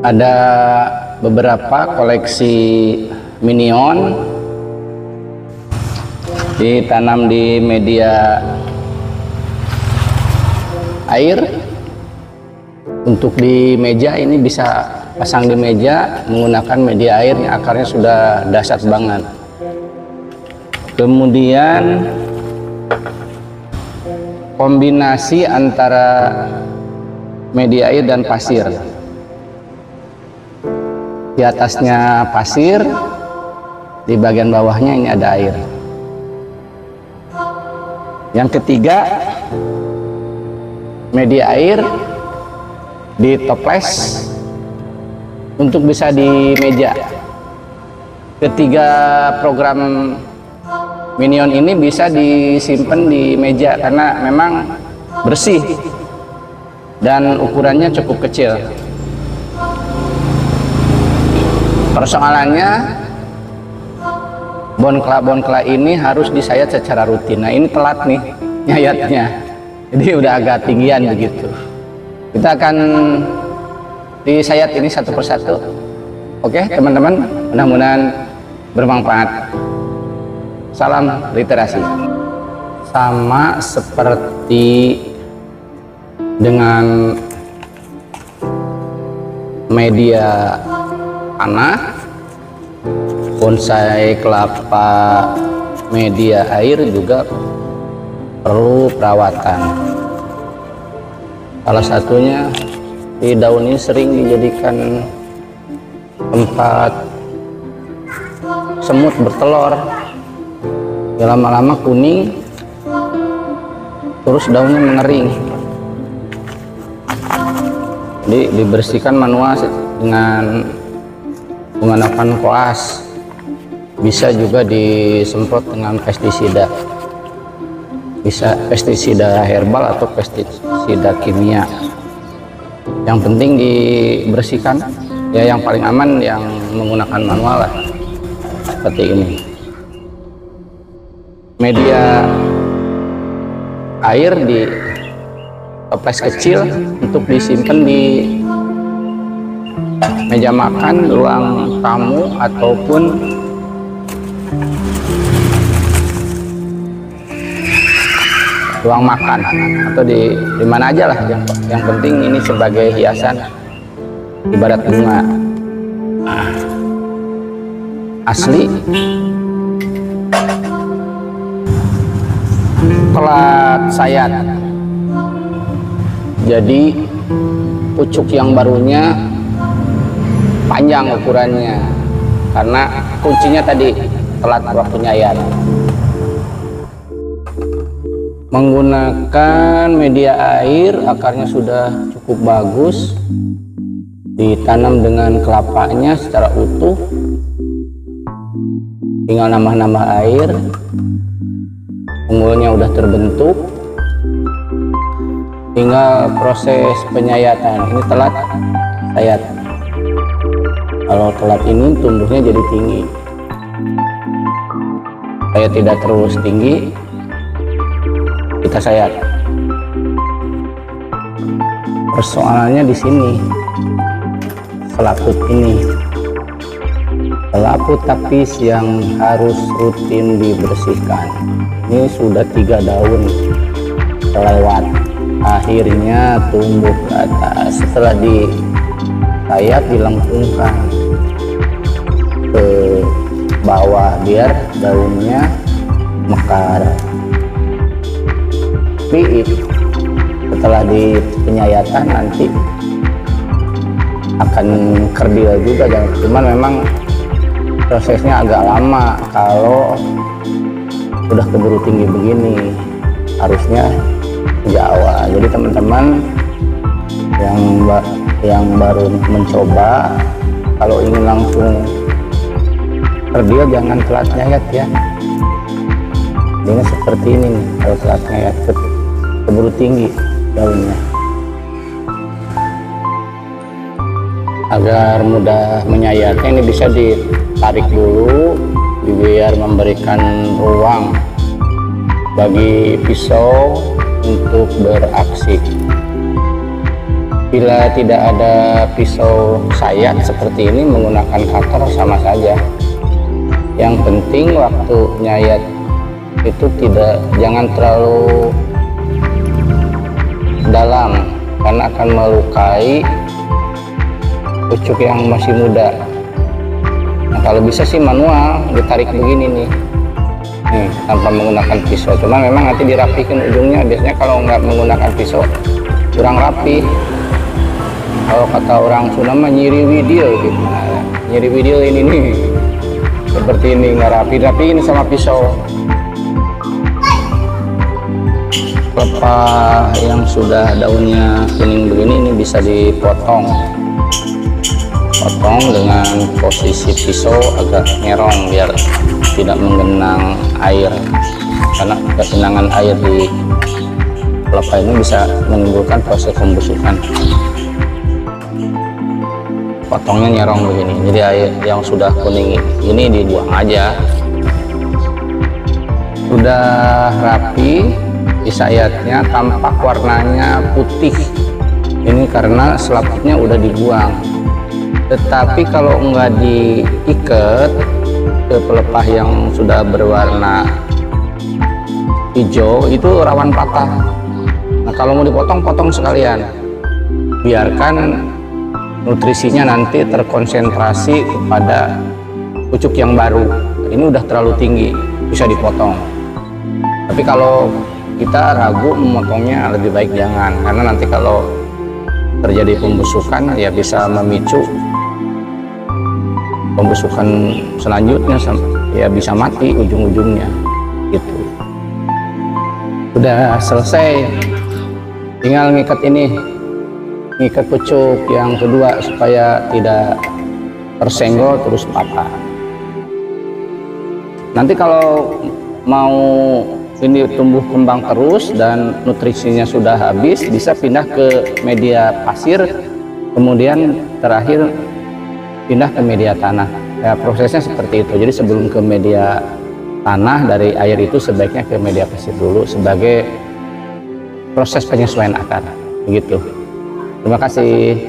Ada beberapa koleksi Minion ditanam di media air. Untuk di meja ini bisa pasang di meja menggunakan media air yang akarnya sudah dahsyat banget. Kemudian kombinasi antara media air dan pasir. Di atasnya pasir, di bagian bawahnya ini ada air. Yang ketiga, media air ditoples untuk bisa di meja. Ketiga program Minion ini bisa disimpan di meja karena memang bersih dan ukurannya cukup kecil. Persoalannya bonkla ini harus disayat secara rutin. Nah ini telat nih nyayatnya, jadi udah agak tinggian begitu. Kita akan disayat ini satu persatu. Oke teman-teman, mudah-mudahan bermanfaat. Salam literasi. Sama seperti dengan media tanah, bonsai kelapa media air juga perlu perawatan. Salah satunya di daun ini sering dijadikan tempat semut bertelur. Ya lama-lama kuning, terus daunnya mengering. Jadi dibersihkan manual dengan menggunakan koas, bisa juga disemprot dengan pestisida, bisa pestisida herbal atau pestisida kimia. Yang penting dibersihkan, ya yang paling aman yang menggunakan manual lah, seperti ini. Media air di toples kecil untuk disimpan di meja makan, ruang tamu, ataupun ruang makan, atau di mana aja lah. Yang penting ini sebagai hiasan ibarat bunga. Asli telat sayat, jadi pucuk yang barunya panjang ukurannya karena kuncinya tadi telat waktu nyayat. Menggunakan media air, akarnya sudah cukup bagus, ditanam dengan kelapanya secara utuh, tinggal nambah-nambah air, unggulnya udah terbentuk, tinggal proses penyayatan. Ini telat sayat. Kalau telat ini tumbuhnya jadi tinggi. Saya tidak terlalu tinggi, kita sayat. Persoalannya di sini, selaput ini, selaput tapis yang harus rutin dibersihkan. Ini sudah 3 daun terlewat, akhirnya tumbuh ke atas. Setelah disayat, dilengkungkan ke bawah biar daunnya mekar. Tapi setelah di penyayatan nanti akan kerdil juga, cuman memang prosesnya agak lama. Kalau udah keburu tinggi begini, harusnya sejak awal. Jadi teman-teman yang baru mencoba, kalau ingin langsung kerdil jangan telat nyayat ya. Ini seperti ini nih, kalau telat nyayat keburu tinggi daunnya. Agar mudah menyayatnya, ini bisa ditarik dulu biar memberikan ruang bagi pisau untuk beraksi. Bila tidak ada pisau sayat seperti ini, menggunakan cutter sama saja. Yang penting waktu nyayat itu jangan terlalu dalam, karena akan melukai pucuk yang masih muda. Nah, kalau bisa sih manual, ditarik begini nih, tanpa menggunakan pisau. Cuma memang nanti dirapikan ujungnya. Biasanya kalau nggak menggunakan pisau kurang rapi. Kalau kata orang Sunda mah nyiri video gitu. Nah, nyiri video ini nih seperti ini, nggak rapiin sama pisau. Pelepah yang sudah daunnya kuning begini ini bisa dipotong. Potong dengan posisi pisau agak nyerong biar tidak menggenang air, karena kegenangan air di pelepah ini bisa menimbulkan proses pembusukan. Potongnya nyerong begini, jadi air yang sudah kuning ini dibuang aja. Sudah rapi, disayatnya tampak warnanya putih, ini karena selaputnya udah dibuang. Tetapi kalau enggak diikat ke pelepah yang sudah berwarna hijau, itu rawan patah. Nah, kalau mau dipotong, potong sekalian, biarkan nutrisinya nanti terkonsentrasi kepada pucuk yang baru. Ini udah terlalu tinggi, bisa dipotong. Tapi kalau kita ragu memotongnya, lebih baik jangan, karena nanti kalau terjadi pembusukan ya bisa memicu pembusukan selanjutnya, ya bisa mati ujung-ujungnya gitu. Udah selesai, tinggal ngikat ini, ngikat pucuk yang kedua supaya tidak tersenggol terus patah. Nanti kalau mau ini tumbuh kembang terus dan nutrisinya sudah habis, bisa pindah ke media pasir, kemudian terakhir pindah ke media tanah. Ya, prosesnya seperti itu. Jadi sebelum ke media tanah, dari air itu sebaiknya ke media pasir dulu sebagai proses penyesuaian akar begitu. Terima kasih.